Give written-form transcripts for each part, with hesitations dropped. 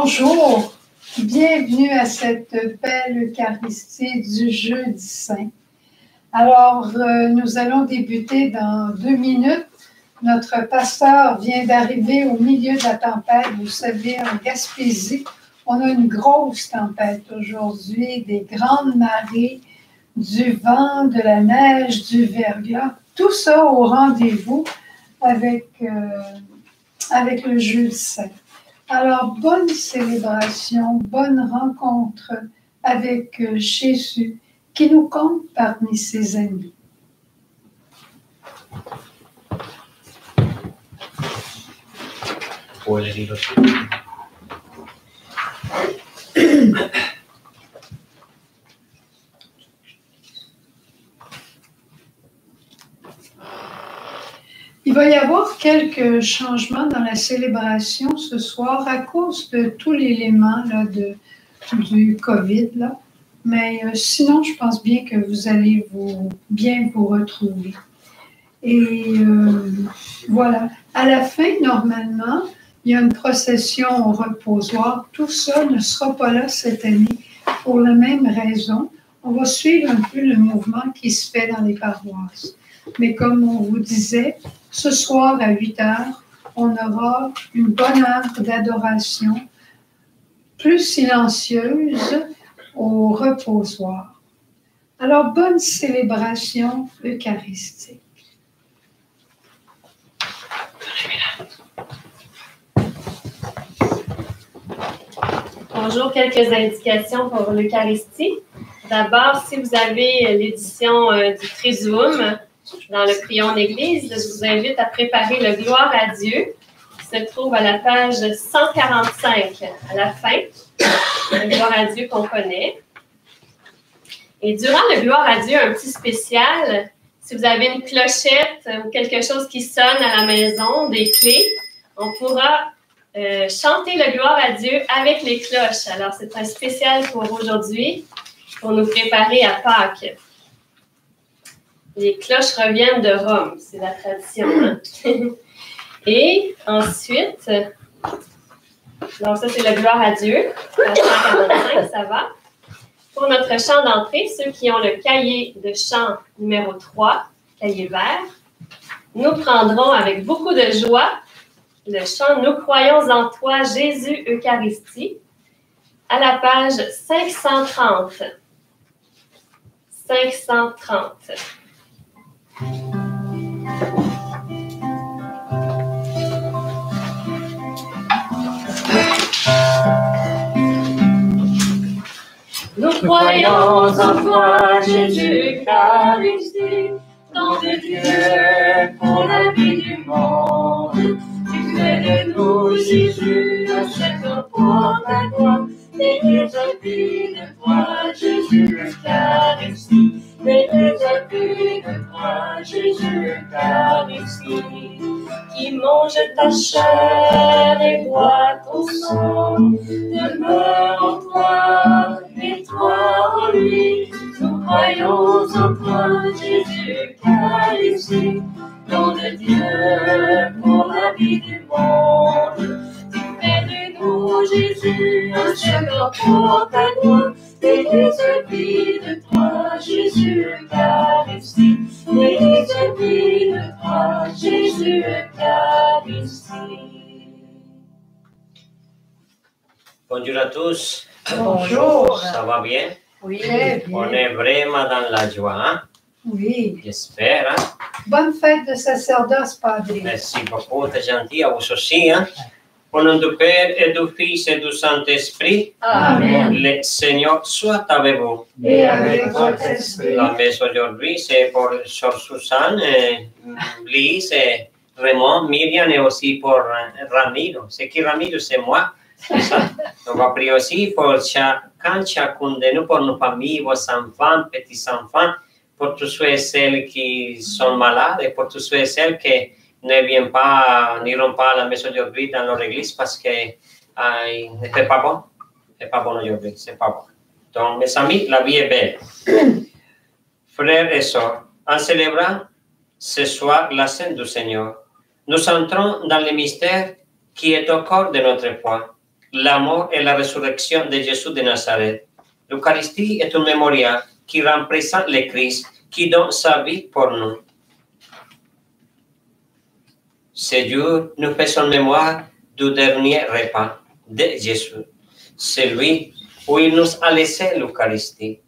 Bonjour, bienvenue à cette belle Eucharistie du Jeudi Saint. Alors, nous allons débuter dans 2 minutes. Notre pasteur vient d'arriver au milieu de la tempête. Vous savez, en Gaspésie, on a une grosse tempête aujourd'hui, des grandes marées, du vent, de la neige, du verglas. Tout ça au rendez-vous avec le Jeudi Saint. Alors, bonne célébration, bonne rencontre avec Jésus qui nous compte parmi ses amis. Il va y avoir quelques changements dans la célébration ce soir à cause de tout l'élément du COVID. Là. Mais sinon, je pense bien que vous allez bien vous retrouver. Et voilà. À la fin, normalement, il y a une procession au reposoir. Tout ça ne sera pas là cette année pour la même raison. On va suivre un peu le mouvement qui se fait dans les paroisses. Mais comme on vous disait, ce soir à 8 heures, on aura une bonne heure d'adoration plus silencieuse au reposoir. Alors, bonne célébration eucharistique. Bonjour, quelques indications pour l'Eucharistie. D'abord, si vous avez l'édition du Triduum dans le Prions d'Église, je vous invite à préparer le Gloire à Dieu qui se trouve à la page 145 à la fin, le Gloire à Dieu qu'on connaît. Et durant le Gloire à Dieu, un petit spécial, si vous avez une clochette ou quelque chose qui sonne à la maison, des clés, on pourra chanter le Gloire à Dieu avec les cloches. Alors, c'est un spécial pour aujourd'hui, pour nous préparer à Pâques. Les cloches reviennent de Rome, c'est la tradition. Hein? Et ensuite, donc ça c'est le Gloire à Dieu, page 145, ça va. Pour notre chant d'entrée, ceux qui ont le cahier de chant numéro 3, cahier vert, nous prendrons avec beaucoup de joie le chant « Nous croyons en toi, Jésus Eucharistie » à la page 530. 530. Nous croyons en toi, Jésus Eucharistie, nom de Dieu pour la vie du monde. Tu fais de nous, Jésus, un chef pour ta gloire. Et les appuis de toi, Jésus Eucharistie. Et les appuis de toi, Jésus Eucharistie. Qui mange ta chair et boit ton sang, demeure en toi et toi en lui. Nous croyons en toi, Jésus Eucharistie, nom de Dieu pour la vie du monde. Tu fais de nous, Jésus, un chemin pour ta gloire. Et les œuvres de toi, Jésus Eucharistie. Et les œuvres de toi, Jésus Eucharistie. Bonjour à tous. Bonjour. Ça va bien? Oui, très bien. On est vraiment dans la joie, hein? Oui. J'espère, hein? Bonne fête de sacerdoce, Padre. Merci beaucoup, t'es gentil, à vous aussi, hein? Au nom du Père et du Fils et du Saint-Esprit, Amen. le Seigneur soit avec vous. Et avec votre esprit. La messe aujourd'hui, c'est pour Sœur Suzanne, Lise, Raymond, Myriam et aussi pour Ramiro. C'est qui Ramiro? C'est moi. C'est ça. On va prier aussi pour chacun de nous, pour nos familles, vos enfants, petits-enfants, pour tous ceux et celles qui sont malades et pour tous ceux et celles qui n'iront pas à la messe aujourd'hui dans leur église parce que il ne fait pas bon. C'est pas bon aujourd'hui, c'est pas bon. Donc, mes amis, la vie est belle. Frères et sœurs, en célébrant ce soir la Sainte du Seigneur, nous entrons dans le mystère qui est au corps de notre foi. la mort et la résurrection de Jésus de Nazareth. L'Eucharistie est un mémorial qui représente le Christ, qui donne sa vie pour nous. Ce jour, nous faisons mémoire du dernier repas de Jésus, celui où il nous a laissé l'Eucharistie.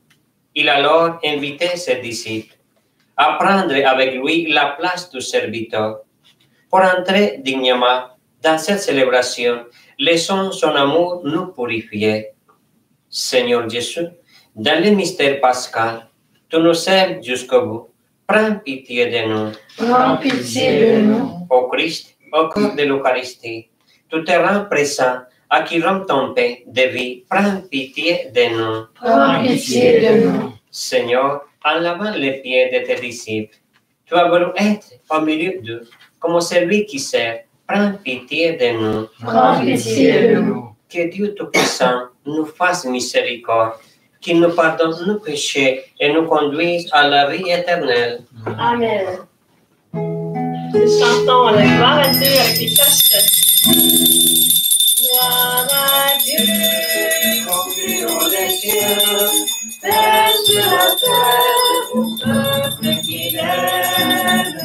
Il a alors invité ses disciples à prendre avec lui la place du serviteur. Pour entrer dignement dans cette célébration, laissons son amour nous purifier. Seigneur Jésus, dans le mystère pascal, tu nous aimes jusqu'au bout. Prends pitié de nous. Prends pitié de nous. Ô Christ, au cœur de l'Eucharistie, tu te rends présent à qui rend ton pain de vie. Prends pitié de nous. Prends pitié de nous. Seigneur, en lavant les pieds de tes disciples, tu as voulu être au milieu d'eux comme celui qui sert. Prends pitié de nous. Prends pitié de nous. Que Dieu Tout-Puissant nous fasse miséricorde, qu'il nous pardonne nos péchés et nous conduise à la vie éternelle. Amen. Nous chantons la gloire à Dieu avec les cloches. Gloire à Dieu, au plus haut des cieux, Père sur la terre, au peuple qui l'aime.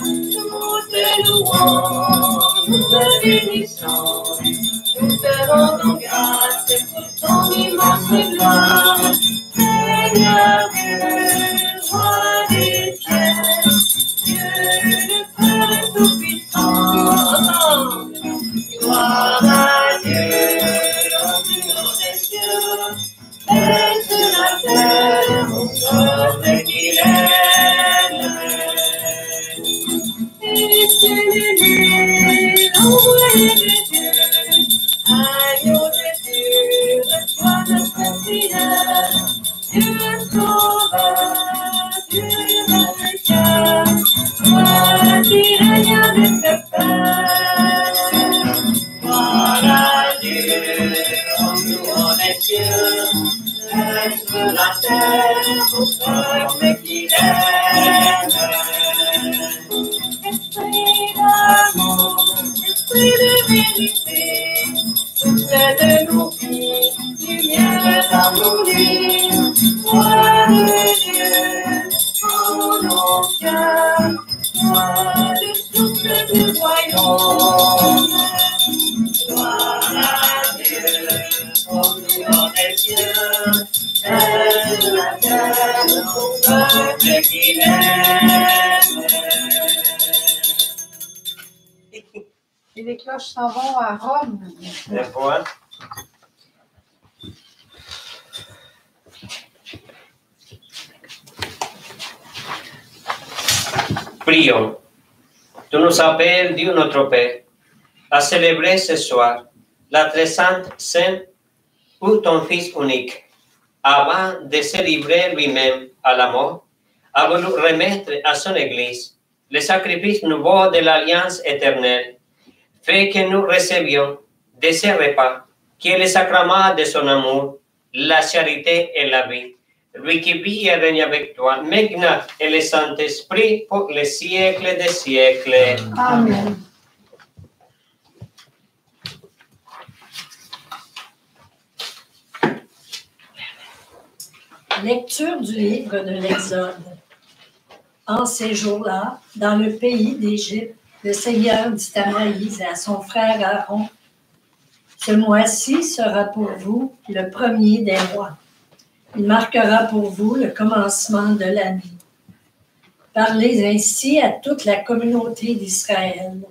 Nous te louons, nous te bénissons, nous te rendons grâce pour ton immense gloire. Seigneur Dieu, roi des cieux, Dieu le Père Tout-Puissant. Gloire à Dieu, au plus haut des cieux, et sur la terre, au peuple qui l'aime. Et c'est l'élu, l'envoyé de Dieu, agneau de Dieu, reçois notre prière. Dieu sauveur, Dieu vainqueur, toi qui règnes avec le Père. Gloire à Dieu, au plus haut des cieux, et sur la terre, au peuple qui l'aime. Esprit d'amour, esprit de vérité, souffle de nos vies, lumière dans nos vies. Gloire de Dieu, en nos cœurs, gloire du souffle du royaume. Gloire à Dieu, au plus haut des cieux, et sur la terre, au peuple qui l'aime. Et les cloches s'en vont à Rome. D'accord. Prions. Tu nous appelles, Dieu notre Père, à célébrer ce soir la très sainte scène où ton Fils unique, avant de se livrer lui-même à la mort, a voulu remettre à son Église le sacrifice nouveau de l'alliance éternelle, fait que nous recevions de ce repas, qui est le sacrement de son amour, la charité et la vie. Lui qui vit et règne avec toi, maintenant et le Saint-Esprit pour les siècles des siècles. Amen. Lecture du livre de l'Exode. En ces jours-là, dans le pays d'Égypte, le Seigneur dit à Moïse et à son frère Aaron, « Ce mois-ci sera pour vous le premier des mois. Il marquera pour vous le commencement de l'année. Parlez ainsi à toute la communauté d'Israël.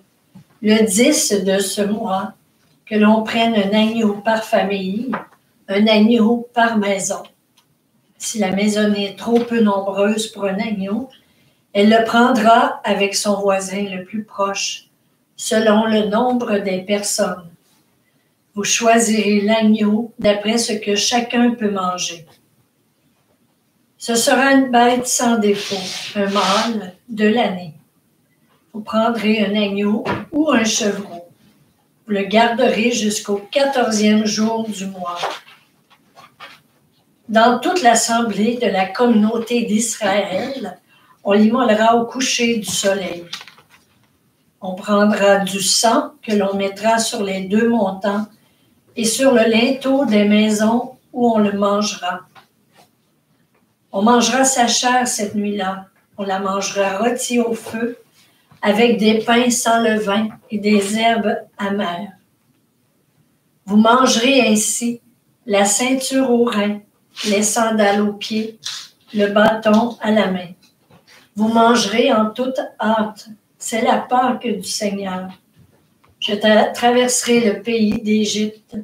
Le 10 de ce mois, que l'on prenne un agneau par famille, un agneau par maison. Si la maison est trop peu nombreuse pour un agneau, elle le prendra avec son voisin le plus proche, selon le nombre des personnes. Vous choisirez l'agneau d'après ce que chacun peut manger. Ce sera une bête sans défaut, un mâle de l'année. Vous prendrez un agneau ou un chevreau. Vous le garderez jusqu'au 14e jour du mois. Dans toute l'assemblée de la communauté d'Israël, on l'immolera au coucher du soleil. On prendra du sang que l'on mettra sur les deux montants et sur le linteau des maisons où on le mangera. On mangera sa chair cette nuit-là. On la mangera rôtie au feu, avec des pains sans levain et des herbes amères. Vous mangerez ainsi la ceinture aux reins, les sandales aux pieds, le bâton à la main. Vous mangerez en toute hâte. C'est la Pâque du Seigneur. Je traverserai le pays d'Égypte.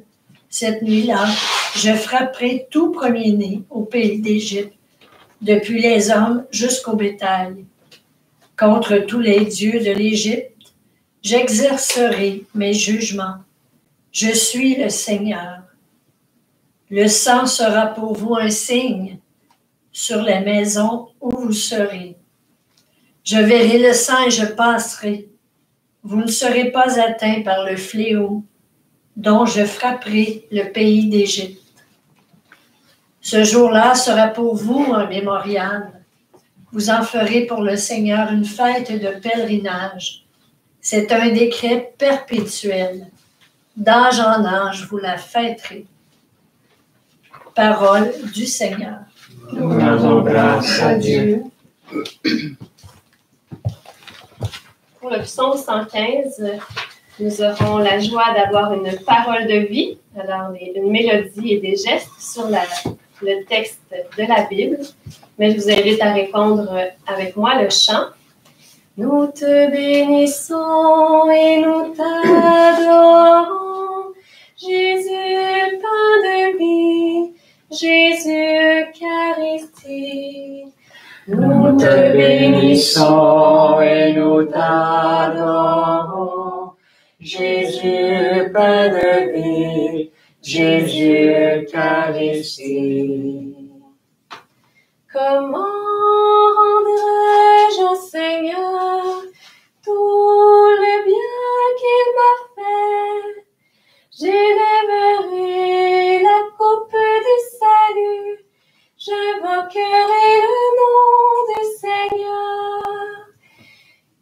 Cette nuit-là, je frapperai tout premier-né au pays d'Égypte, depuis les hommes jusqu'au bétail. Contre tous les dieux de l'Égypte, j'exercerai mes jugements. Je suis le Seigneur. Le sang sera pour vous un signe sur les maisons où vous serez. Je verrai le sang et je passerai. Vous ne serez pas atteints par le fléau dont je frapperai le pays d'Égypte. Ce jour-là sera pour vous un mémorial. Vous en ferez pour le Seigneur une fête de pèlerinage. C'est un décret perpétuel. D'âge en âge, vous la fêterez. Parole du Seigneur. Nous rendons grâce à Dieu. Pour le psaume 115, nous aurons la joie d'avoir une parole de vie, alors une mélodie et des gestes sur le texte de la Bible. Mais je vous invite à répondre avec moi le chant. Nous te bénissons et nous t'adorons, Jésus, pain de vie, Jésus, Eucharistie. Nous te bénissons et nous t'adorons, Jésus, pain de vie, Jésus, Eucharistie. Comment rendrai-je au Seigneur tout le bien qu'il m'a fait? J'élèverai la coupe du salut, j'invoquerai le nom du Seigneur.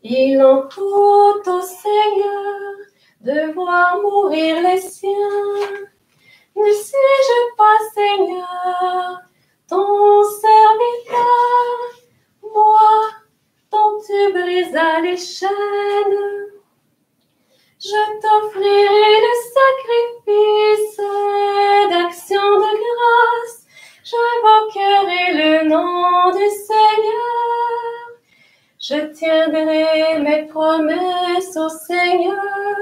Il en coûte au Seigneur de voir mourir les siens. Ne suis-je pas, Seigneur, ton serviteur, moi, dont tu brisas les chaînes? Je t'offrirai le sacrifice d'action de grâce, j'invoquerai le nom du Seigneur. Je tiendrai mes promesses au Seigneur,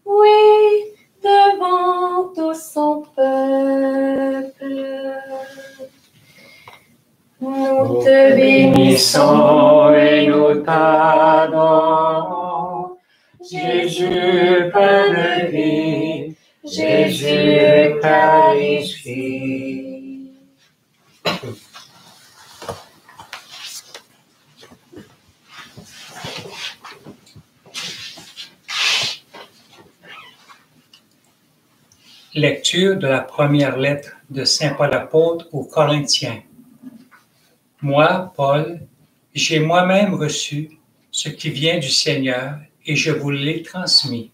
oui, devant tout son peuple. Nous te Bénissons et nous t'adorons, Jésus, pain de vie, Jésus, Eucharistie. Lecture de la première lettre de Saint Paul apôtre aux Corinthiens. Moi, Paul, j'ai moi-même reçu ce qui vient du Seigneur et je vous l'ai transmis.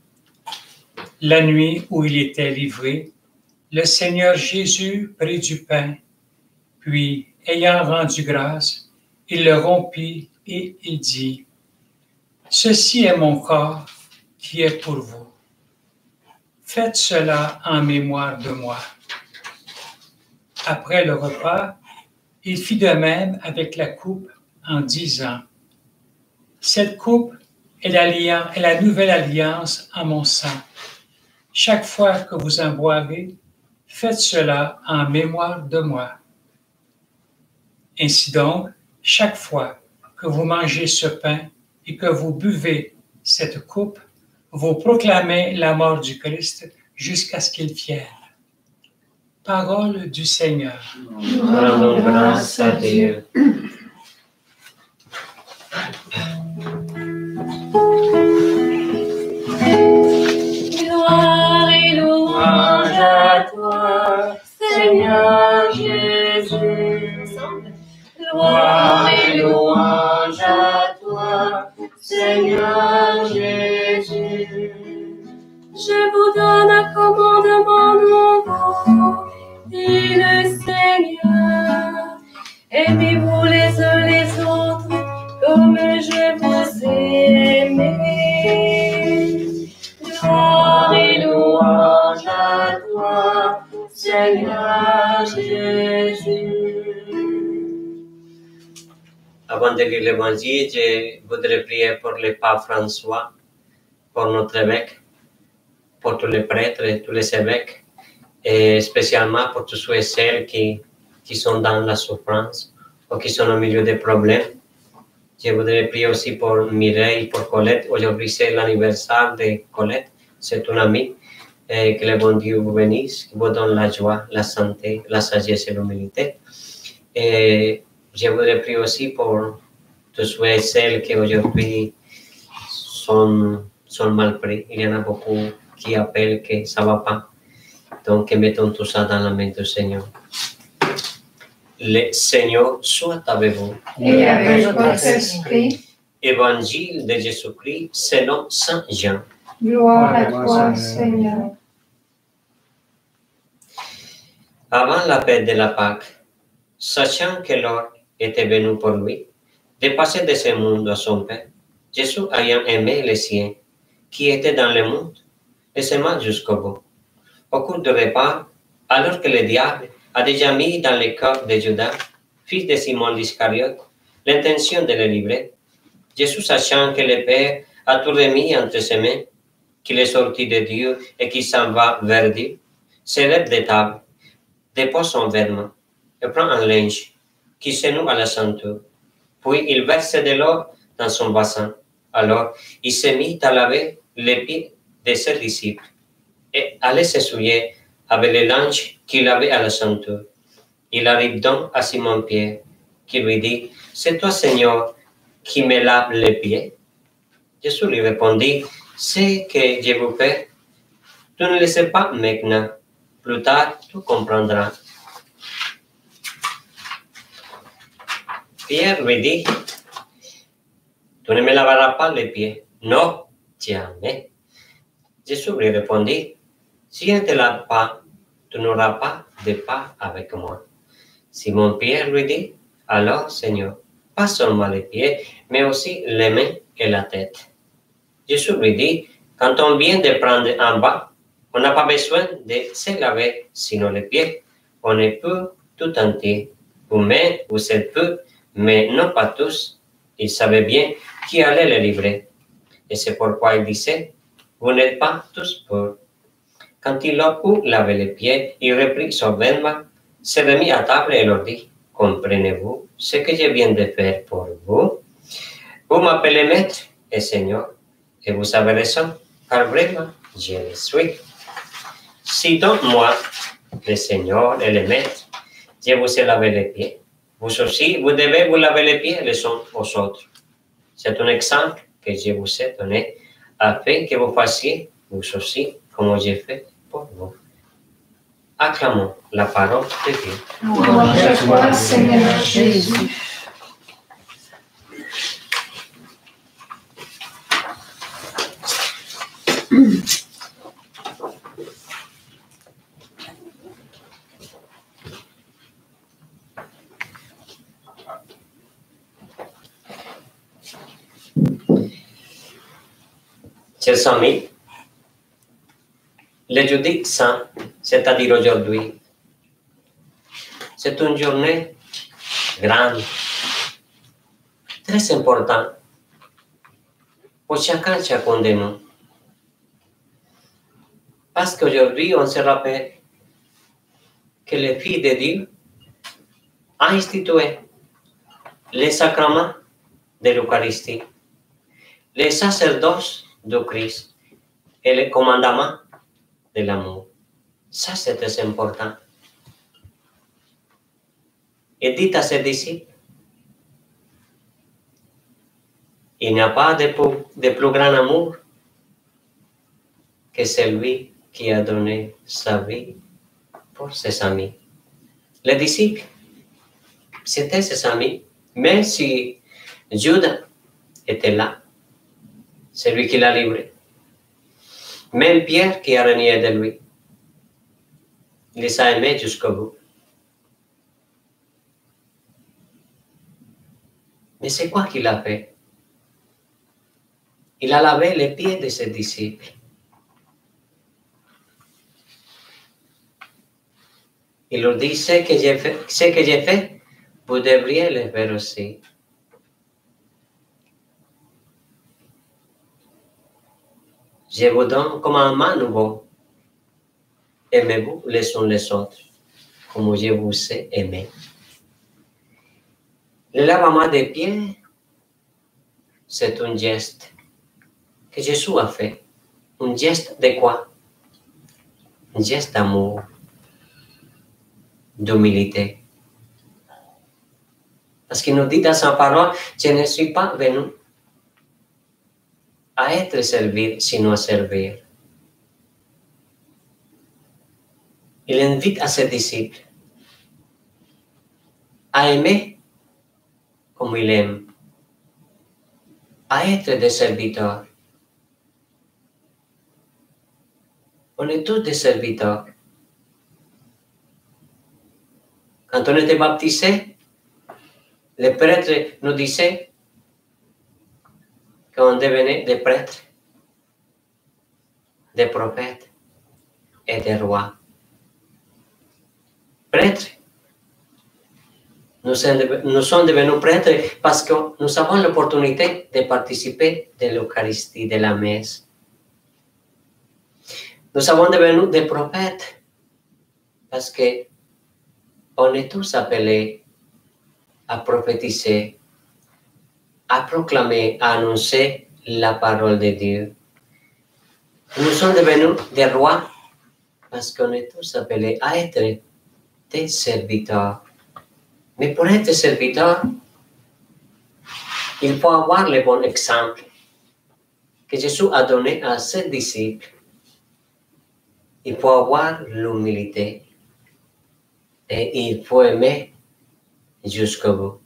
La nuit où il était livré, le Seigneur Jésus prit du pain, puis, ayant rendu grâce, il le rompit et il dit, « Ceci est mon corps qui est pour vous. Faites cela en mémoire de moi. » Après le repas, il fit de même avec la coupe en disant, « Cette coupe est la nouvelle alliance en mon sang. Chaque fois que vous en boirez, faites cela en mémoire de moi. Ainsi donc, chaque fois que vous mangez ce pain et que vous buvez cette coupe, vous proclamez la mort du Christ jusqu'à ce qu'il vienne. » Parole du Seigneur. Nous rendons grâce à Dieu. Gloire et louange à toi, Seigneur Jésus. Gloire et louange à toi, Seigneur Jésus. Je vous donne un commandement Seigneur. Aimez-vous les uns les autres comme je vous ai aimés. Gloire et louange à toi, Seigneur Jésus. Avant de lire l'évangile, je voudrais prier pour le pape François, pour notre évêque, pour tous les prêtres et tous les évêques, et spécialement pour tous ceux et celles qui sont dans la souffrance ou qui sont au milieu des problèmes. Je voudrais prier aussi pour Mireille, pour Colette. Aujourd'hui, c'est l'anniversaire de Colette, c'est une amie. Et que le bon Dieu vous bénisse, qu'il vous donne la joie, la santé, la sagesse et l'humilité. Et je voudrais prier aussi pour tous ceux et celles qui aujourd'hui sont mal pris. Il y en a beaucoup qui appellent que ça ne va pas. Donc, mettons tout ça dans la main du Seigneur. Le Seigneur soit avec vous. Et avec votre esprit. Évangile de Jésus-Christ selon Saint Jean. Gloire à toi, Seigneur. Avant la fête de la Pâque, sachant que l'heure était venue pour lui de passer de ce monde à son Père, Jésus ayant aimé les siens qui étaient dans le monde, et s'aima jusqu'au bout. Au cours du repas, alors que le diable a déjà mis dans le cœur de Judas, fils de Simon l'Iscariote, l'intention de le livrer, Jésus, sachant que le Père a tout remis entre ses mains, qu'il est sorti de Dieu et qu'il s'en va vers Dieu, se lève de table, dépose son vêtement et prend un linge qui se noue à la ceinture. Puis il verse de l'eau dans son bassin. Alors il se mit à laver les pieds de ses disciples et allait s'essuyer avec le linge qu'il avait à la ceinture. Il arrive donc à Simon-Pierre qui lui dit, « C'est toi, Seigneur, qui me lave les pieds ?» Jésus lui répondit, « Ce que je vous fais, tu ne le sais pas maintenant. Plus tard, tu comprendras. » Pierre lui dit, « Tu ne me laveras pas les pieds. » Non, jamais. Jésus lui répondit, « Si je ne te lave pas, tu n'auras pas de part avec moi. » Simon-Pierre lui dit, « Alors, Seigneur, pas seulement les pieds, mais aussi les mains et la tête. » Jésus lui dit, « Quand on vient de prendre un bain, on n'a pas besoin de se laver sinon les pieds. On est peu tout entier. Vous-même, vous êtes peu, mais non pas tous. » Il savait bien qui allait le livrer. Et c'est pourquoi il disait, « Vous n'êtes pas tous purs. » Quand il a eu lavé les pieds, il reprit son vêtement, se remit à table et leur dit, « Comprenez-vous ce que je viens de faire pour vous? Vous m'appelez Maître et Seigneur, et vous avez raison, car vraiment, je le suis. Si donc moi, le Seigneur et le Maître, je vous ai lavé les pieds, vous aussi, vous devez vous laver les pieds les uns aux autres. C'est un exemple que je vous ai donné, afin que vous fassiez, vous aussi, comme j'ai fait pour vous. » Acclamons la parole de Dieu. Louange à toi, Seigneur Jésus. Chers amis, le jeudi saint, c'est-à-dire aujourd'hui, c'est une journée grande, très importante pour chacun de nous. Parce qu'aujourd'hui, on se rappelle que le Fils de Dieu a institué les sacrements de l'Eucharistie, les sacerdoces du Christ et les commandements de l'amour. Ça, c'est très important. Et dit à ses disciples, il n'y a pas de plus grand amour que celui qui a donné sa vie pour ses amis. Les disciples, c'était ses amis, même si Judas était là, celui qui l'a livré. Même Pierre qui a renié de lui, il les a aimés jusqu'au bout. Mais c'est quoi qu'il a fait? Il a lavé les pieds de ses disciples. Il leur dit, ce que j'ai fait, vous devriez le faire aussi. Je vous donne commandement nouveau. Aimez-vous les uns les autres, comme je vous ai aimé. Le lavement des pieds, c'est un geste que Jésus a fait. Un geste de quoi? Un geste d'amour, d'humilité. Parce qu'il nous dit dans sa parole, je ne suis pas venu à être servi, sinon à servir. Il invite à ses disciples à aimer comme il aime, à être des serviteurs. On est tous des serviteurs. Quand on était baptisés, les prêtres nous disaient qu'on devenait des prêtres, des prophètes et des rois. Prêtres, nous sommes devenus prêtres parce que nous avons l'opportunité de participer de l'Eucharistie, de la messe. Nous sommes devenus des prophètes parce que on est tous appelés à prophétiser, à proclamer, à annoncer la parole de Dieu. Nous sommes devenus des rois parce qu'on est tous appelés à être des serviteurs. Mais pour être serviteur, il faut avoir le bon exemple que Jésus a donné à ses disciples. Il faut avoir l'humilité et il faut aimer jusqu'au bout.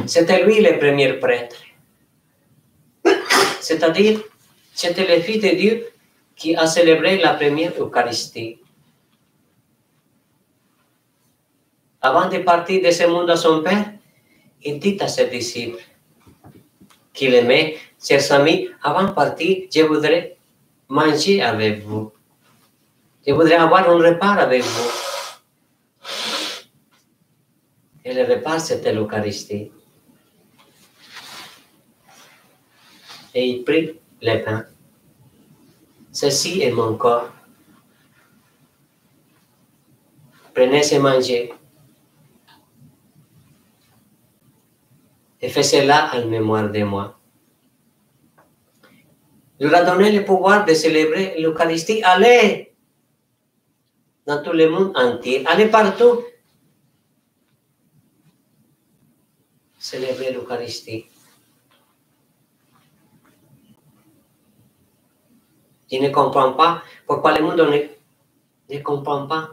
C'était lui le premier prêtre. C'est-à-dire, c'était le Fils de Dieu qui a célébré la première Eucharistie. Avant de partir de ce monde à son Père, il dit à ses disciples qu'il aimait, chers amis, avant de partir, je voudrais manger avec vous. Je voudrais avoir un repas avec vous. Et le repas, c'était l'Eucharistie. Et il prit le pain. Ceci est mon corps. Prenez et mangez. Et faites cela en mémoire de moi. Il leur a donné le pouvoir de célébrer l'Eucharistie. Allez dans tout le monde entier. Allez partout. Célébrer l'Eucharistie. Je ne comprends pas pourquoi le monde ne comprend pas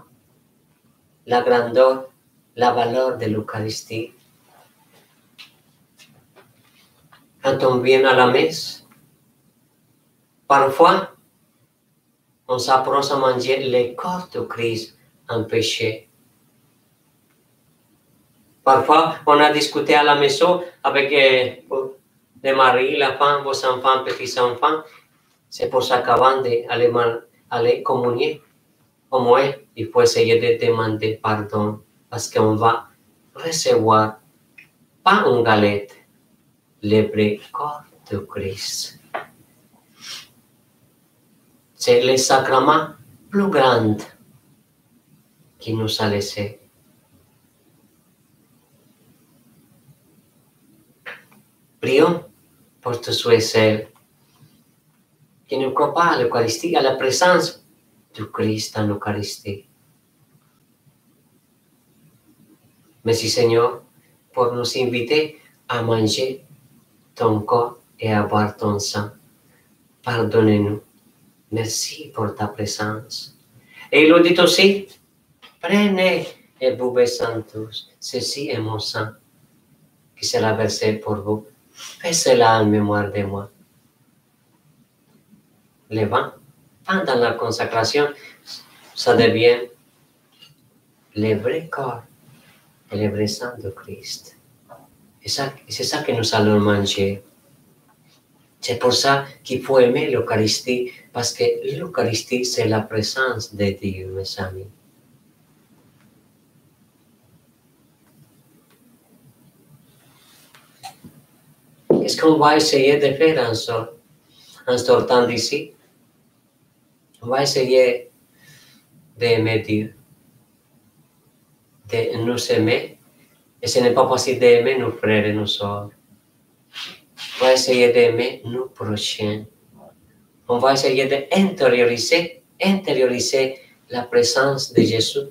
la grandeur, la valeur de l'Eucharistie. Quand on vient à la messe, parfois, on s'approche à manger le corps de Christ en péché. Parfois, on a discuté à la maison avec les maris, la femme, vos enfants, petits-enfants. C'est pour ça qu'avant d'aller communier, au moins, il faut essayer de demander pardon parce qu'on va recevoir, pas une galette, le vrai corps de Christ. C'est le sacrement plus grand qui nous a laissé. Prions pour tous ceux et celles qui ne croient pas à l'Eucharistie, à la présence du Christ dans l'Eucharistie. Merci Seigneur pour nous inviter à manger ton corps et à boire ton sang. Pardonnez-nous. Merci pour ta présence. Et il nous dit aussi, prenez et buvez-en tous. Ceci est mon sang qui sera versé pour vous. Faites cela en mémoire de moi. Le vin, pendant la consacration, ça devient le vrai corps et le vrai sang de Christ. Et c'est ça que nous allons manger. C'est pour ça qu'il faut aimer l'Eucharistie, parce que l'Eucharistie, c'est la présence de Dieu, mes amis. Qu'est-ce qu'on va essayer de faire en sortant d'ici? On va essayer d'aimer Dieu, de nous aimer. Et ce n'est pas possible d'aimer nos frères et nos sœurs. On va essayer d'aimer nos prochains. On va essayer d'intérioriser la présence de Jésus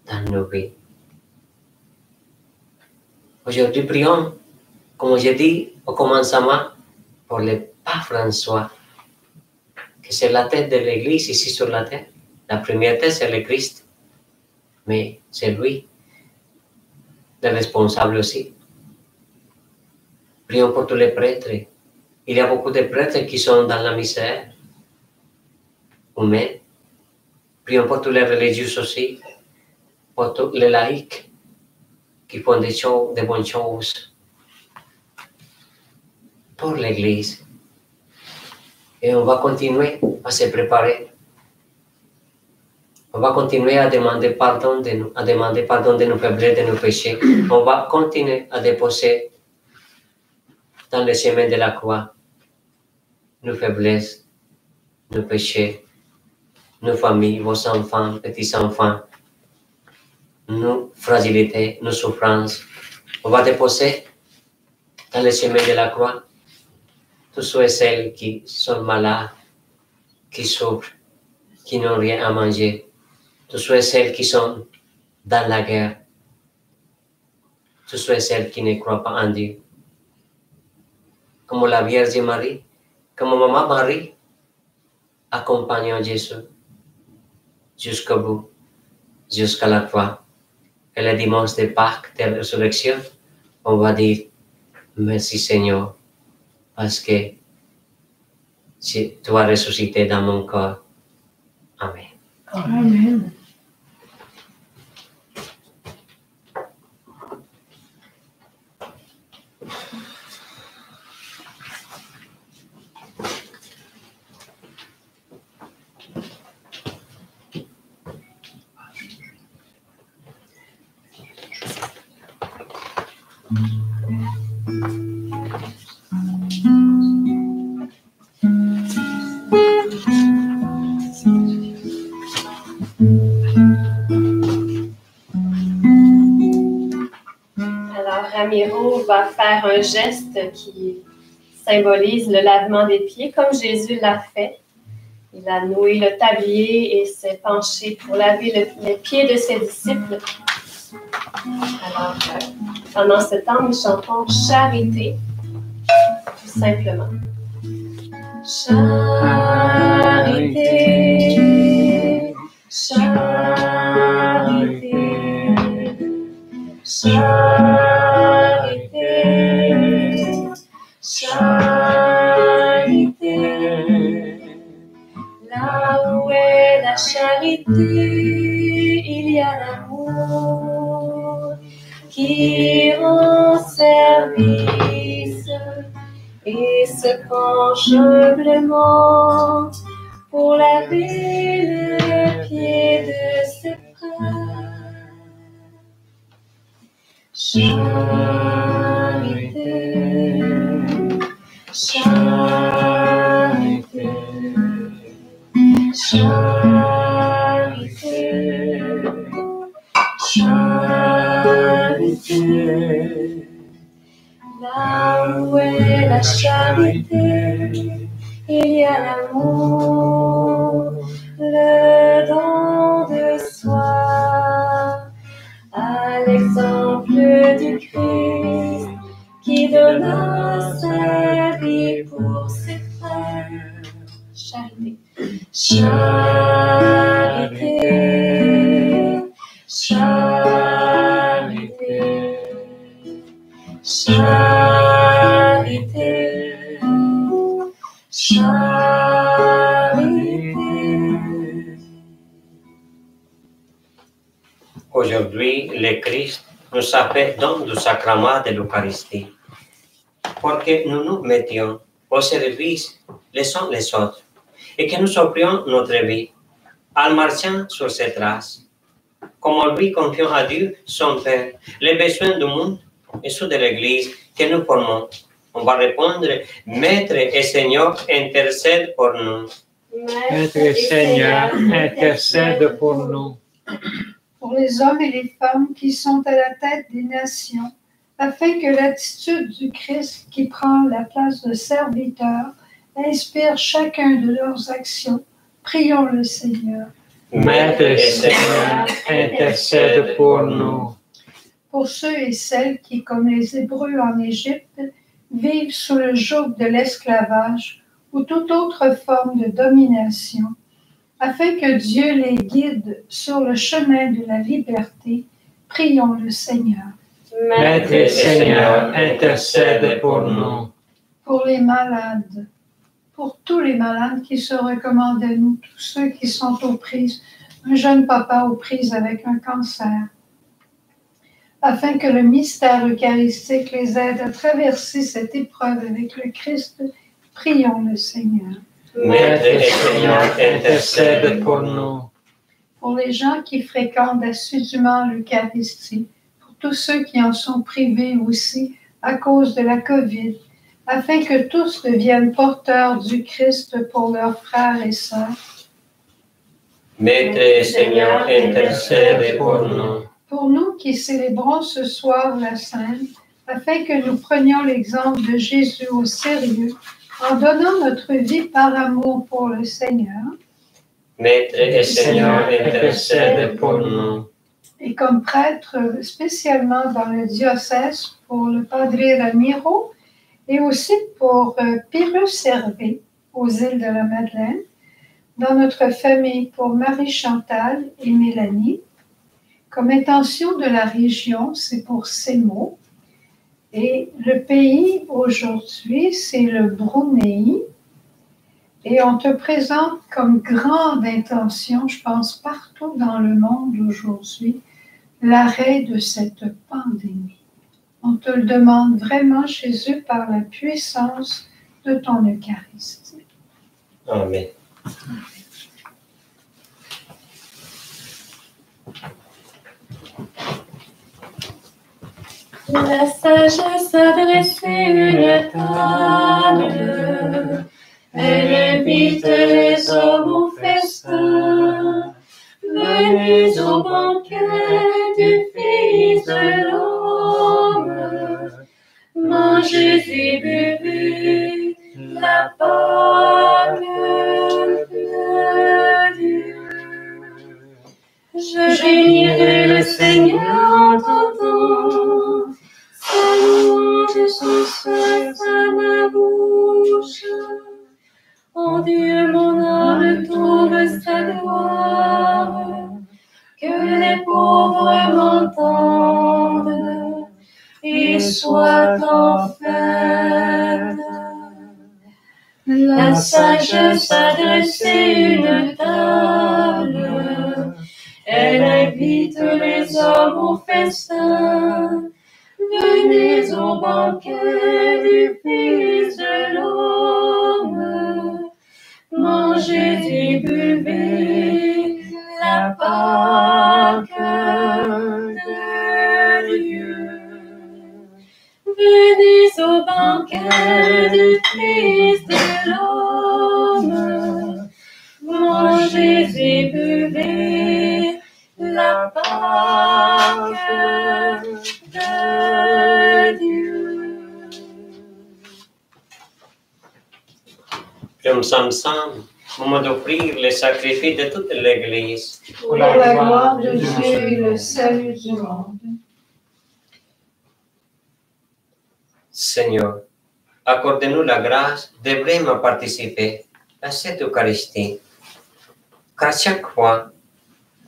dans nos vies. Aujourd'hui, prions, comme j'ai dit au commencement, pour le pape François, que c'est la tête de l'Église ici sur la terre. La première tête, c'est le Christ, mais c'est lui, le responsable aussi. Prions pour tous les prêtres. Il y a beaucoup de prêtres qui sont dans la misère humaine. Prions pour tous les religieux aussi, pour tous les laïcs qui font des bonnes choses pour l'Église. Et on va continuer à se préparer. On va continuer à demander pardon de nos faiblesses, de nos péchés. On va continuer à déposer dans le chemin de la croix nos faiblesses, nos péchés, nos familles, vos enfants, petits-enfants, nos fragilités, nos souffrances. On va déposer dans le chemin de la croix tous ceux et celles qui sont malades, qui souffrent, qui n'ont rien à manger, tous ceux et celles qui sont dans la guerre, tous ceux et celles qui ne croient pas en Dieu. Comme la Vierge Marie, comme Maman Marie, accompagnons Jésus jusqu'au bout, jusqu'à la croix. Et le dimanche de Pâques, de résurrection, on va dire merci Seigneur, parce que tu as ressuscité dans mon corps. Amen. Amen. Ramiro va faire un geste qui symbolise le lavement des pieds, comme Jésus l'a fait. Il a noué le tablier et s'est penché pour laver les pieds de ses disciples. Alors, pendant ce temps, nous chantons Charité, tout simplement. Charité, charité, charité, charité. Là où est la charité, il y a l'amour qui rend service et se penche humblement pour laver les pieds de ses frères. Charité, charité, charité, charité. Là où est la charité, il y a l'amour, le don de soi, à l'exemple du Christ qui donna sa vie pour ses frères. Charité, charité, charité, charité, charité. Aujourd'hui, le Christ nous a fait don du sacrement de l'Eucharistie, pour que nous nous mettions au service les uns les autres et que nous offrions notre vie en marchant sur ses traces, comme on lui confions à Dieu, son Père, les besoins du monde et ceux de l'Église que nous formons. On va répondre, Maître et Seigneur, intercède pour nous. Maître et Seigneur, intercède pour nous. Pour les hommes et les femmes qui sont à la tête des nations, afin que l'attitude du Christ qui prend la place de serviteur inspire chacun de leurs actions. Prions le Seigneur. Maître et Seigneur, intercède pour nous. Pour ceux et celles qui, comme les Hébreux en Égypte, vivent sous le joug de l'esclavage ou toute autre forme de domination, afin que Dieu les guide sur le chemin de la liberté, prions le Seigneur. Maître et Seigneur, intercède pour nous. Pour les malades, pour tous les malades qui se recommandent à nous, tous ceux qui sont aux prises, un jeune papa aux prises avec un cancer, afin que le mystère eucharistique les aide à traverser cette épreuve avec le Christ, prions le Seigneur. Maître et Seigneur, intercède pour nous. Pour les gens qui fréquentent assidûment l'Eucharistie, pour tous ceux qui en sont privés aussi à cause de la COVID, afin que tous deviennent porteurs du Christ pour leurs frères et sœurs. Maître et Seigneur, intercède pour nous. Pour nous qui célébrons ce soir la Sainte, afin que nous prenions l'exemple de Jésus au sérieux, en donnant notre vie par amour pour le Seigneur. Maître et Seigneur, intercède pour nous. Et comme prêtre, spécialement dans le diocèse, pour le Padre Ramiro, et aussi pour Pyrrhus Hervé, aux îles de la Madeleine, dans notre famille pour Marie-Chantal et Mélanie. Comme intention de la région, c'est pour Semo. Et le pays aujourd'hui, c'est le Brunei. Et on te présente comme grande intention, je pense partout dans le monde aujourd'hui, l'arrêt de cette pandémie. On te le demande vraiment, Jésus, par la puissance de ton Eucharistie. Amen. La sagesse a dressé une table, elle invite les hommes au festin. Venez au banquet du Fils de l'homme, mangez et buvez la Pâque de Dieu. Je bénirai le Seigneur en ton temps, sa louange son sein à ma bouche. En Dieu, mon âme trouve sa gloire, que les pauvres m'entendent et soient en fête. La sagesse a dressé une table, elle invite les hommes au festin. Venez au banquet du Fils de l'homme, mangez et buvez la Pâque de Dieu. Venez au banquet du Fils de l'homme, mangez et buvez la Pâque de Dieu. Prions ensemble, moment d'offrir le sacrifice de toute l'Église. Pour la gloire de Dieu et le salut du monde. Seigneur, accorde-nous la grâce de vraiment participer à cette Eucharistie. Car chaque fois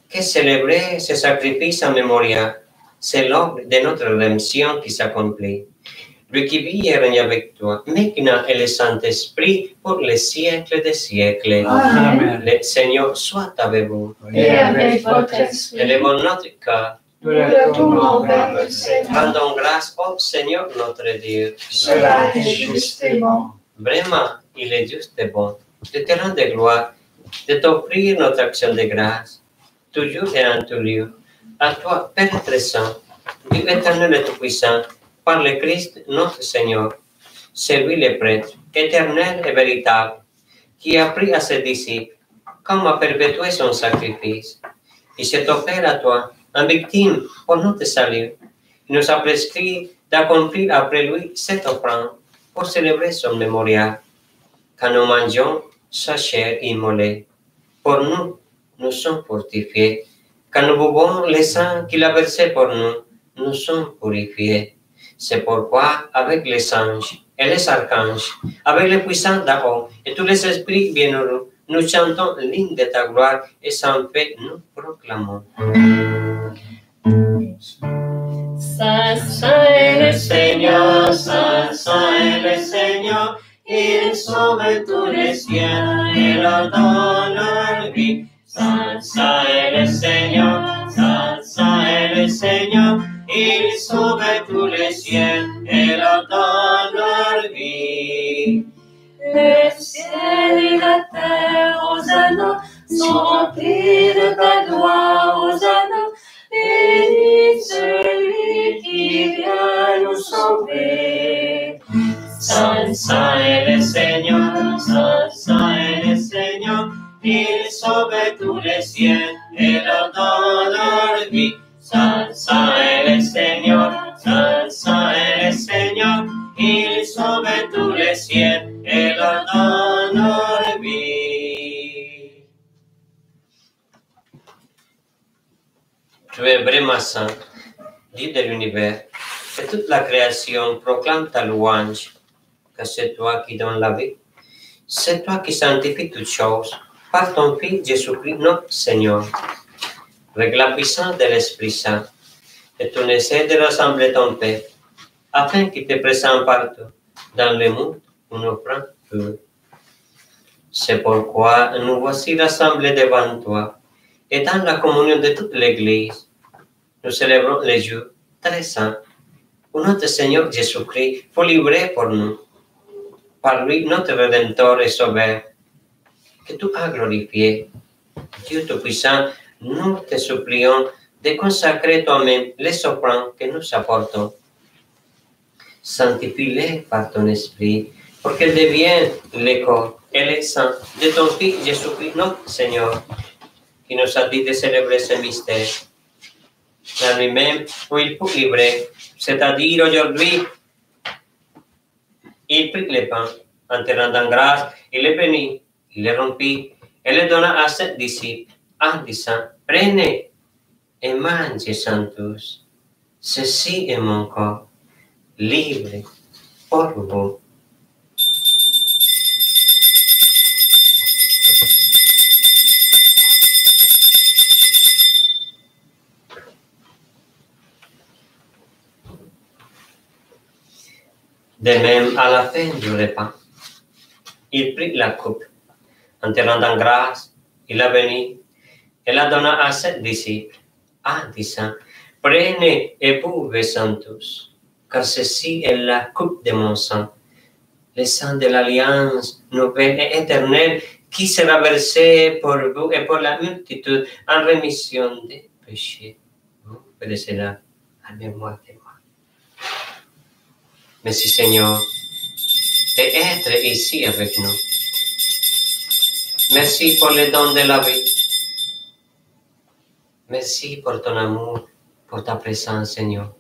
que célébrer ce sacrifice en mémoire, c'est l'œuvre de notre rédemption qui s'accomplit. Lui qui vit et règne avec toi, maintenant et le Saint-Esprit pour les siècles des siècles. Amen. Le Seigneur soit avec vous. Et avec votre esprit. Élevons notre cœur nous la tournons vers le Seigneur. Rendons grâce au Seigneur notre Dieu. Cela est juste et bon. Vraiment, il est juste et bon de te rendre gloire, de t'offrir notre action de grâce, toujours et en tout lieu. À toi, Père très saint, Dieu éternel et tout-puissant, par le Christ notre Seigneur, c'est lui le prêtre, éternel et véritable, qui a pris à ses disciples, comme à perpétuer son sacrifice. Il s'est offert à toi, en victime pour notre salut. Il nous a prescrit d'accomplir après lui cette offrande pour célébrer son mémorial. Quand nous mangeons sa chair immolée, pour nous, nous sommes fortifiés. Quand nous buvons le sang qu'il a versé pour nous, nous sommes purifiés. C'est pourquoi, avec les anges et les archanges, avec les puissants d'en-haut et tous les esprits bienheureux, nous chantons l'hymne de ta gloire et sans paix nous proclamons. Saint, Saint est le Seigneur, Saint, Saint est le Seigneur, il sauve tous les siens et leur donne leur vie. Saint, Saint est le Seigneur, Saint, Saint est le Seigneur, il sauve tous les siens et leur donne leur vie. Le ciel et la terre, Hosanna, sont remplis de ta gloire, Hosanna. Béni celui qui vient nous sauver. Saint, Saint est le Seigneur, Saint, Saint est le Seigneur, il sauve tous les siens et leur donne leur vie. Saint, Saint est le Seigneur, Saint, Saint est le Seigneur, il sauve tous les siens et leur donne leur vie. Tu es vraiment saint, Dieu de l'univers, et toute la création proclame ta louange, que c'est toi qui donnes la vie. C'est toi qui sanctifies toutes choses par ton Fils Jésus-Christ, notre Seigneur. Avec la puissance de l'Esprit Saint, et tu essaies de rassembler ton peuple, afin qu'il te présente partout dans le monde une offrande pure. C'est pourquoi nous voici rassemblés devant toi, et dans la communion de toute l'Église, nous célébrons les jours très saints, où notre Seigneur Jésus-Christ fut livré pour nous. Par lui, notre Rédempteur et Sauveur, que tu as glorifié. Dieu Tout-Puissant, nous te supplions de consacrer toi-même les offrandes que nous apportons. Sanctifie-les par ton esprit, pour qu'elles deviennent le corps et le sang de ton Fils Jésus-Christ, notre Seigneur, qui nous a dit de célébrer ce mystère. La nuit même où il fut livré, c'est-à-dire aujourd'hui, il prit le pain, en te rendant grâce, il le bénit, il le rompit, et le donna à ses disciples, en disant, prenez et mangez-en tous. Ceci est mon corps, libre pour vous. De même, à la fin du repas, il prit la coupe. En te rendant grâce, il la bénit et la donna à ses disciples, en disant, prenez et buvez-en tous, car ceci est la coupe de mon sang, le sang de l'alliance nouvelle et éternelle qui sera versé pour vous et pour la multitude en rémission des péchés. Vous ferez cela à mémoire de moi. Merci Seigneur d'être ici avec nous. Merci pour le don de la vie. Merci pour ton amour, pour ta présence, Seigneur.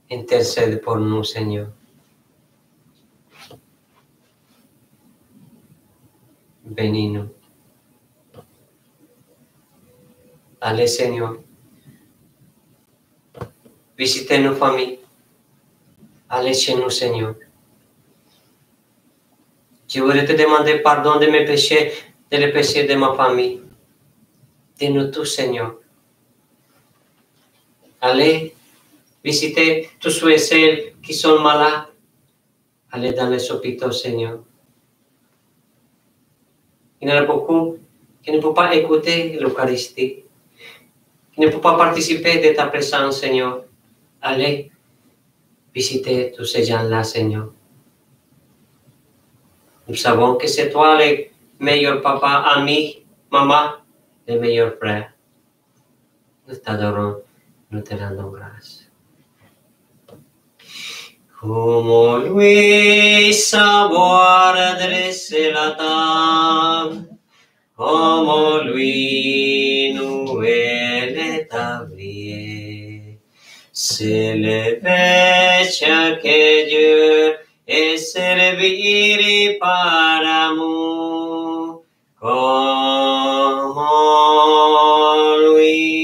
Intercède pour nous, Seigneur. Bénis-nous. Allez, Seigneur. Visitez nos familles. Allez chez nous, Seigneur. Je voudrais te demander pardon de mes péchés, de les péchés de ma famille, de nous tous, Seigneur. Allez visiter tous ceux et celles qui sont malades. Allez dans les hôpitaux, Seigneur. Il y en a beaucoup qui ne peuvent pas écouter l'Eucharistie, qui ne peuvent pas participer de ta présence, Seigneur. Allez visiter tous ces gens-là, Seigneur. Nous savons que c'est toi le meilleur papa, ami, maman, le meilleur frère. Nous t'adorons, nous te rendons grâce. Como lui savoir adresser la table, como lui nous l'établir. S'élever chaque Dieu et servir par amour, como lui.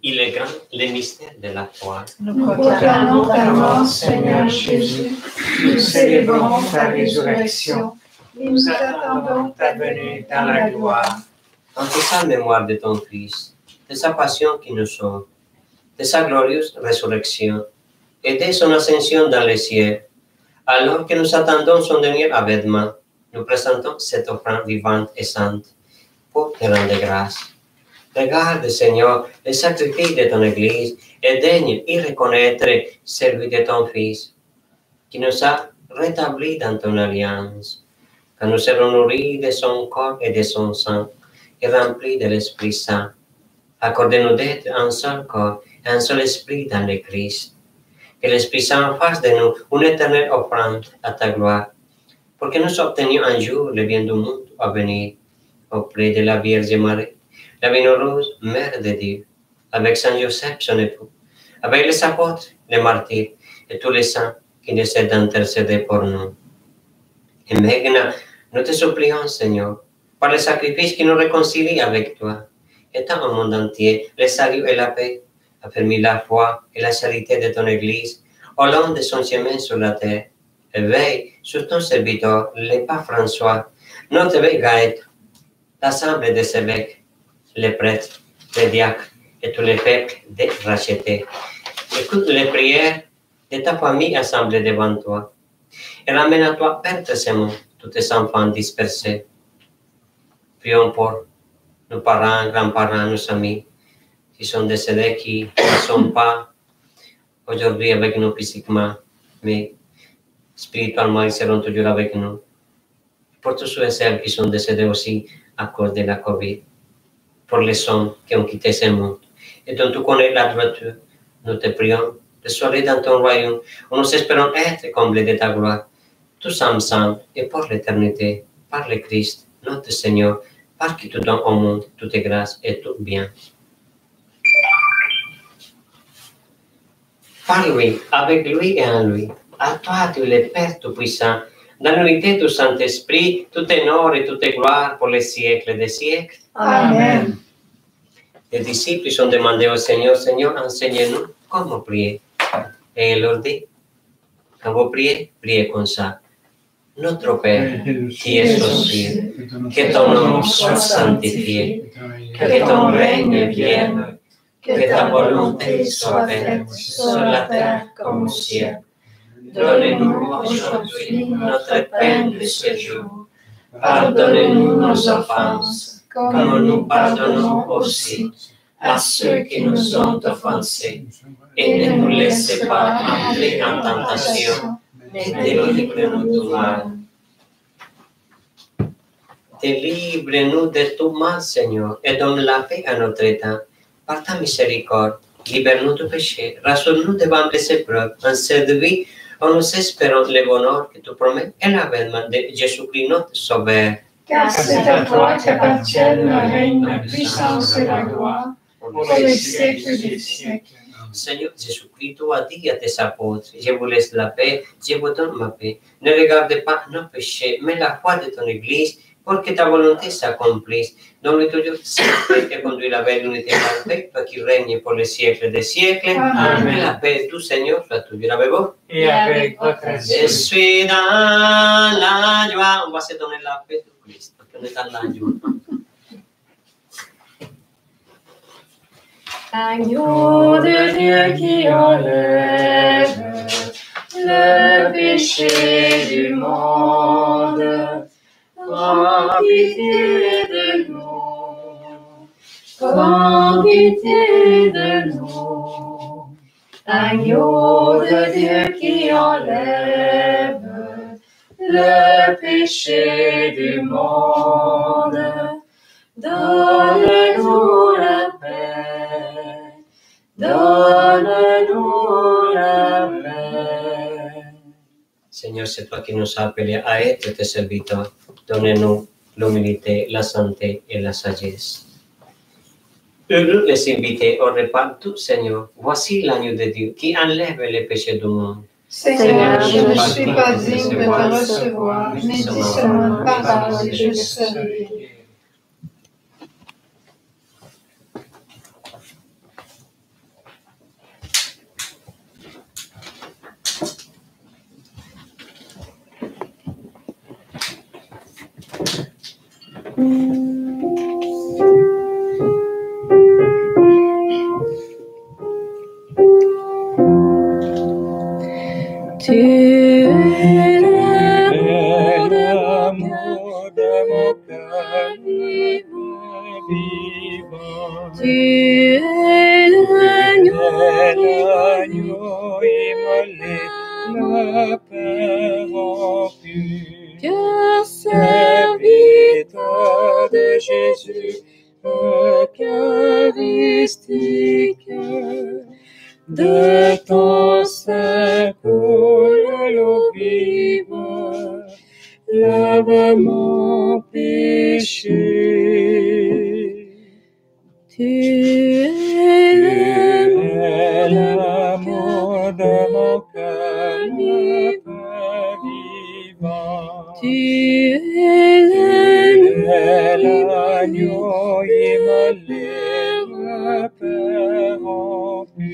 Il est grand le mystère de la foi. Nous proclamons ta mort, Seigneur Jésus. Nous célébrons ta résurrection et nous attendons ta venue dans la gloire. En faisant mémoire de ton Fils, de sa passion qui nous sauve, de sa glorieuse résurrection et de son ascension dans les cieux, alors que nous attendons son dernier avènement, nous présentons cette offrande vivante et sainte pour te rendre grâce. Regarde, Seigneur, le sacrifice de ton Église et daigne y reconnaître celui de ton Fils, qui nous a rétablis dans ton alliance, quand nous serons nourris de son corps et de son sang, et remplis de l'Esprit Saint. Accorde-nous d'être un seul corps et un seul esprit dans le Christ. Que l'Esprit Saint fasse de nous une éternelle offrande à ta gloire, pour que nous obtenions un jour le bien du monde à venir, auprès de la Vierge Marie, la bienheureuse Mère de Dieu, avec Saint Joseph, son époux, avec les apôtres, les martyrs et tous les saints qui essaient d'intercéder pour nous. Et maintenant, nous te supplions, Seigneur, par le sacrifice qui nous réconcilie avec toi, étant au monde entier le salut et la paix, affermis la foi et la charité de ton Église au long de son chemin sur la terre. Et veille sur ton serviteur, le pape François, notre évêque Gaëtan, l'assemblée des évêques, les prêtres, les diacres et tous les peuples rachetés. Écoute les prières de ta famille assemblée devant toi et ramène à toi, Père Très-Aimant, tous tes enfants dispersés. Prions pour nos parents, grands-parents, nos amis qui sont décédés, qui ne sont pas aujourd'hui avec nous physiquement, mais spirituellement, ils seront toujours avec nous. Pour tous ceux et celles qui sont décédés aussi à cause de la COVID. Pour les hommes qui ont quitté ce monde et dont tu connais la droiture, nous te prions de soleil dans ton royaume où nous espérons être comblés de ta gloire, tous ensemble et pour l'éternité, par le Christ, notre Seigneur, par qui tu donnes au monde toutes grâces et tout bien. Par lui, avec lui et en lui, à toi, tu es le Père Tout-Puissant, dans l'unité du Saint-Esprit, tout honneur et toute gloire pour les siècles des siècles. Amen. Les disciples ont demandé au Seigneur, Seigneur, enseigne-nous comment prier. Et il leur dit, quand vous priez, priez comme ça. Notre Père, qui es aux cieux, que ton nom soit sanctifié, que ton règne vienne, que ta volonté soit faite sur la terre comme au ciel. Donne-nous aujourd'hui notre pain de ce jour. Pardonne-nous nos offenses, comme nous pardonnons aussi à ceux qui nous ont offensés. Et ne nous laissez pas entrer en tentation, mais délivre-nous du mal. Délivre-nous de tout mal, Seigneur, et donne la paix à notre État. Par ta miséricorde, libère-nous du péché, rassure-nous devant les épreuves, en cette vie où nous espérons le bonheur que tu promets et l'avènement de Jésus-Christ, notre Sauveur. Car c'est à toi qu'appartiennent le règne, la puissance et la gloire, pour les siècles des siècles. Seigneur Jésus-Christ, tu as dit à tes apôtres, je vous laisse la paix, je vous donne ma paix. Ne regardez pas nos péchés, mais la foi de ton Église, pour que ta volonté s'accomplisse. Donne-lui toujours cette paix et conduis la belle unité parfaite, toi qui règnes pour les siècles des siècles. Amen. La paix du Seigneur soit toujours avec vous. Et avec votre Je suis dans la joie. On va se donner la paix de Christ, parce qu'on est dans la joie. Agneau de Dieu qui enlève le péché du monde, prends pitié de nous, prends pitié de nous. Agneau de Dieu qui enlève le péché du monde, donne-nous la paix, donne-nous la paix. Seigneur, c'est toi qui nous as appelés à être tes serviteurs. Donne-nous l'humilité, la santé et la sagesse. Heureux les invités au repas du Seigneur. Voici l'agneau de Dieu qui enlève les péchés du monde. Seigneur, je ne suis pas digne de te recevoir, mais dis seulement une parole et je serai. Tu es l'amour de mon cœur vivant. Tu es l'agneau immolé, le Père rompu. Cœur serviteur de Jésus, eucharistique. De ton sein coule l'eau vive, lave mon péché. Tu es l'amour de mon cœur, le Père vivant. Tu es l'agneau immolé, le Père rompu.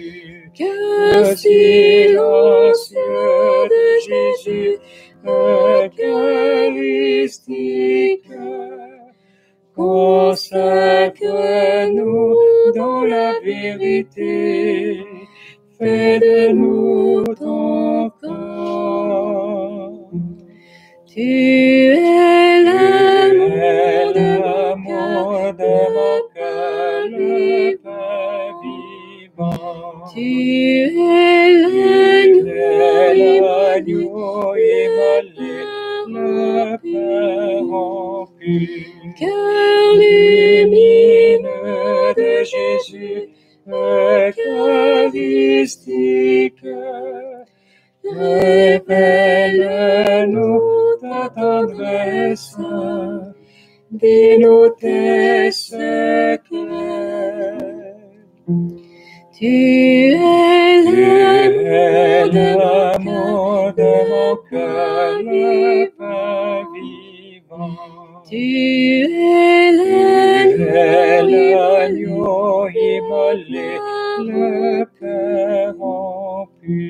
Cœur silencieux de Jésus, eucharistique, consacre-nous dans la vérité, fais de nous ton corps. Tu es l'amour de mon cœur, le Père vivant. Tu es l'agneau immolé, le Père rompu. Cœur lumineux de Jésus, eucharistique, révèle-nous ta tendresse, dis-nous tes secrets. Tu es l'amour de mon cœur, le Père vivant. Tu es l'agneau immolé, le Père rompu.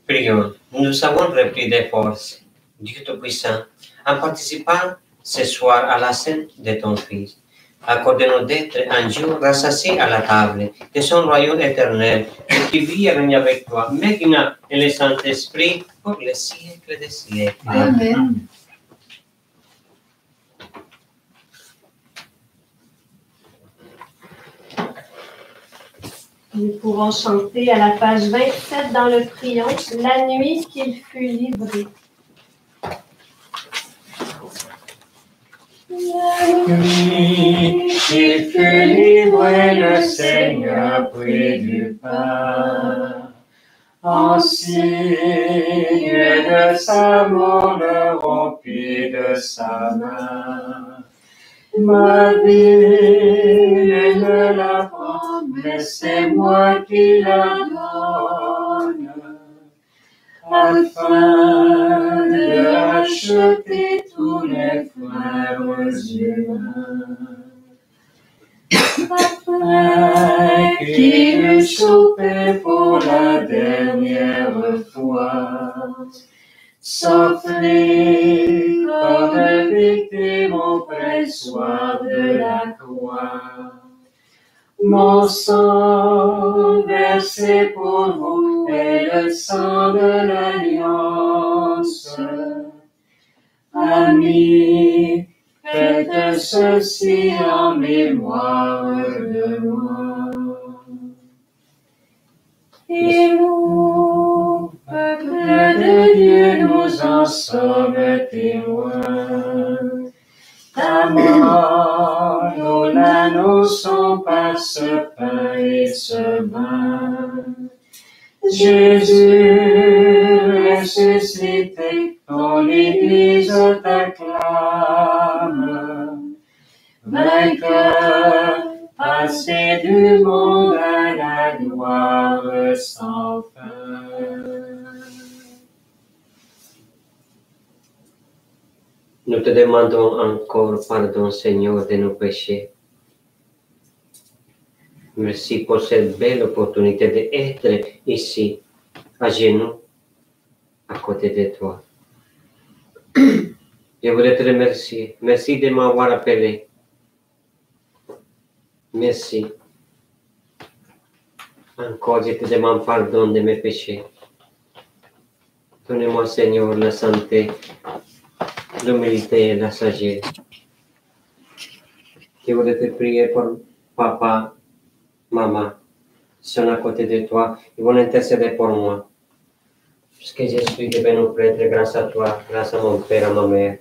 Prions. Nous avons repris des forces, Dieu Tout-Puissant, en participant ce soir à la scène de ton Fils. Accorde-nous d'être un jour rassasiés à la table de son royaume éternel, qui vit et règne avec toi, maintenant et le Saint-Esprit pour les siècles des siècles. Amen. Nous pouvons chanter à la page 27 dans le Prions, La nuit qu'il fut livré. La nuit qu'il fut livré, le Seigneur prit du pain. En signe de sa mort, le rompit portée de sa main. Ma vie, elle me la prend, mais c'est moi qui la donne, afin de racheter tous les frères humains, afin qu'ils soupent pour la dernière fois, s'offrir comme victime au pressoir de la croix. Mon sang versé pour vous est le sang de l'alliance. Amis, faites ceci en mémoire de moi. Et nous, peuple de Dieu, nous en sommes témoins. Ta mort, nous l'annonçons par ce pain et ce vin. Jésus ressuscité, ton Église t'acclame. Vainqueur, passé du monde à la gloire sans fin. Nous te demandons encore pardon, Seigneur, de nos péchés. Merci pour cette belle opportunité d'être ici, à genoux, à côté de toi. Je voudrais te remercier. Merci de m'avoir appelé. Merci. Encore, je te demande pardon de mes péchés. Donnez-moi, Seigneur, la santé, l'humilité et la sagesse. Je voudrais te prier pour papa, maman. Ils sont à côté de toi. Ils vont intercéder pour moi. Parce que je suis devenu prêtre grâce à toi, grâce à mon père, à ma mère.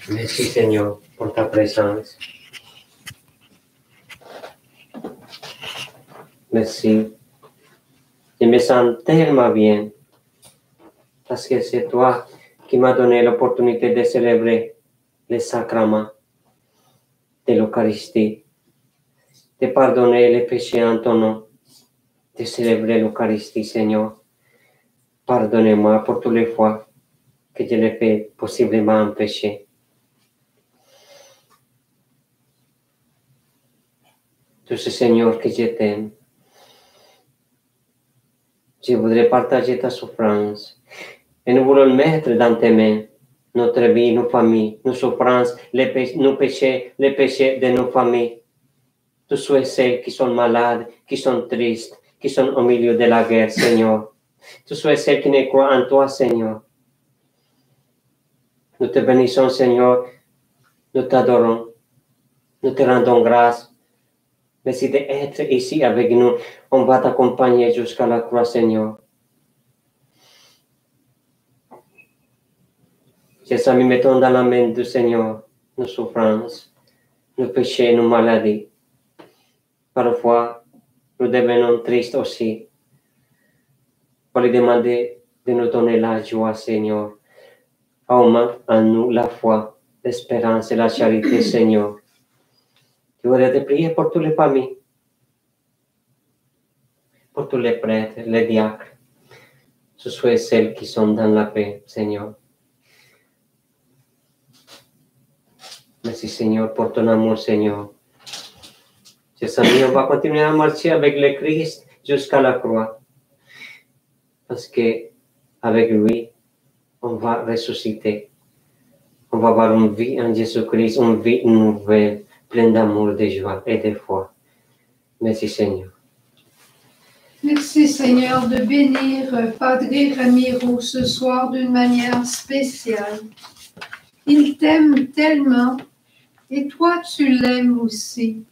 Merci, Seigneur, pour ta présence. Merci. Je me sens tellement bien. Parce que c'est toi qui m'as donné l'opportunité de célébrer les sacrements de l'Eucharistie, de pardonner les péchés en ton nom, de célébrer l'Eucharistie, Seigneur. Pardonnez-moi pour toutes les fois que je l'ai fait possiblement en péché. Tu sais, Seigneur, que je t'aime. Je voudrais partager ta souffrance et nous voulons mettre dans tes mains notre vie, nos familles, nos souffrances, nos péchés, les péchés de nos familles. Tous ceux et celles qui sont malades, qui sont tristes, qui sont au milieu de la guerre, Seigneur. Tous ceux et celles qui ne croient en toi, Seigneur. Nous te bénissons, Seigneur. Nous t'adorons. Nous te rendons grâce. Merci d'être ici avec nous. On va t'accompagner jusqu'à la croix, Seigneur. Chers amis, mettons dans la main du Seigneur nos souffrances, nos péchés, nos maladies. Parfois, nous devenons tristes aussi. Pour lui demander de nous donner la joie, Seigneur. Augmente en nous la foi, l'espérance et la charité, Seigneur. Je voudrais te prier pour toutes les familles, pour tous les prêtres, les diacres, tous ceux et celles qui sont dans la paix, Seigneur. Merci, Seigneur, pour ton amour, Seigneur. Chers amis, on va continuer à marcher avec le Christ jusqu'à la croix. Parce que avec lui, on va ressusciter. On va avoir une vie en Jésus-Christ, une vie nouvelle, pleine d'amour, de joie et de foi. Merci, Seigneur. Merci, Seigneur, de bénir Padre Ramiro ce soir d'une manière spéciale. Il t'aime tellement et toi, tu l'aimes aussi.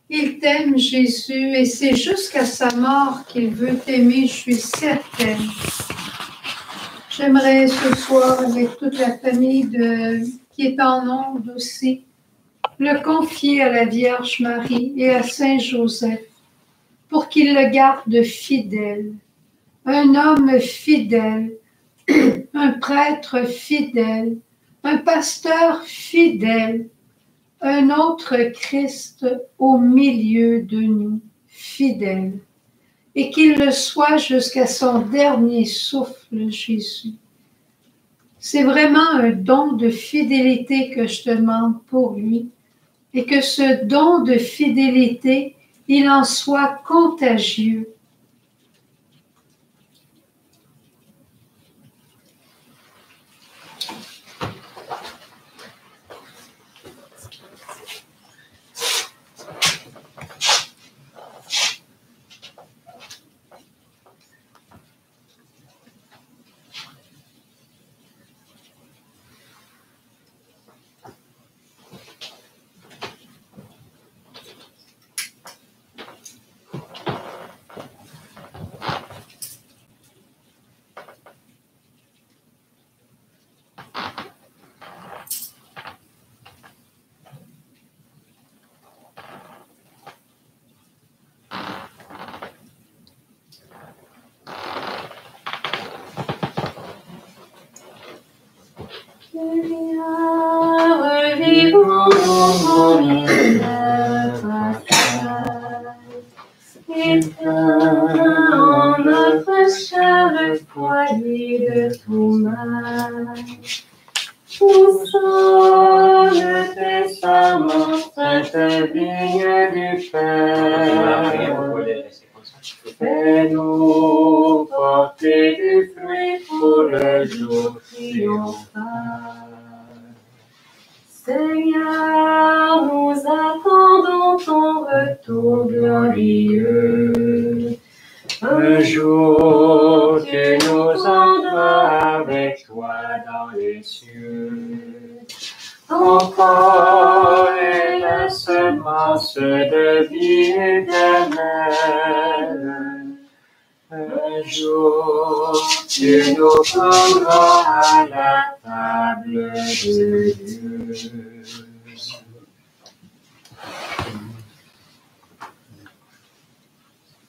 Il t'aime, Jésus, et c'est jusqu'à sa mort qu'il veut t'aimer, je suis certaine. J'aimerais ce soir, avec toute la famille qui est en onde aussi, le confier à la Vierge Marie et à Saint Joseph pour qu'il le garde fidèle. Un homme fidèle un prêtre fidèle, un pasteur fidèle, un autre Christ au milieu de nous, fidèle, et qu'il le soit jusqu'à son dernier souffle, Jésus. C'est vraiment un don de fidélité que je te demande pour lui, et que ce don de fidélité, il en soit contagieux. Revivons dans l'univers fatal, éteins en notre chair le foyer de ton mal. Poussons le testament, sainte vigne du Père. Fais-nous porter du fruit pour le jour triomphal. Seigneur, nous attendons ton retour glorieux. Un jour, tu nous entendras avec toi dans les cieux. Ton corps est la semence de vie éternelle. Un jour, tu nous prendras à la table de Dieu.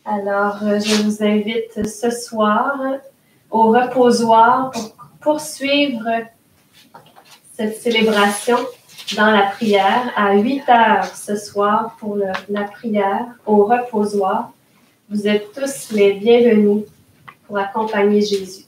Alors, je vous invite ce soir au reposoir pour poursuivre cette célébration dans la prière à 8 heures ce soir pour la prière au reposoir. Vous êtes tous les bienvenus pour accompagner Jésus.